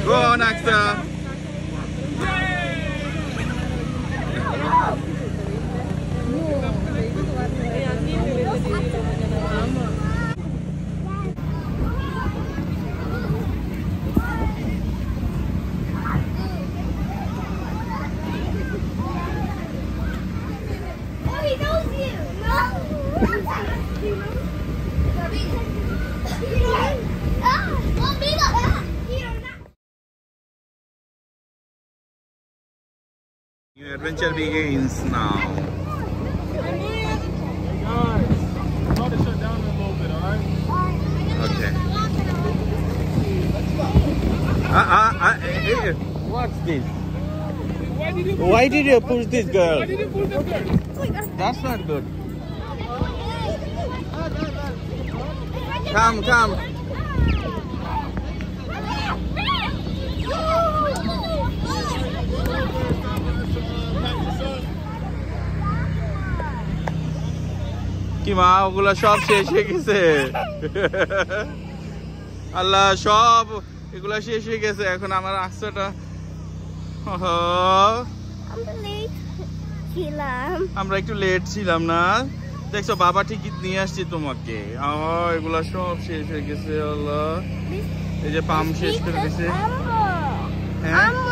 Go on, Axel. Your adventure begins now. Try to shut down a little bit, alright? Okay. Hey, what's this? Why did you push this girl? Why did you pull the girl? That's not good. Come, come. কি মা ওগুলা সব শেষ হয়ে গেছে আল্লাহ সব এগুলা শেষ হয়ে গেছে এখন আমার রাস্তাটা আমরা একটু লেট ছিলাম না দেখছো বাবা টিকিট নিয়ে আসছি তোমাকে এগুলা সব শেষ হয়ে গেছে আল্লাহ এই যে পাম্প শেষ করে দিছে হ্যাঁ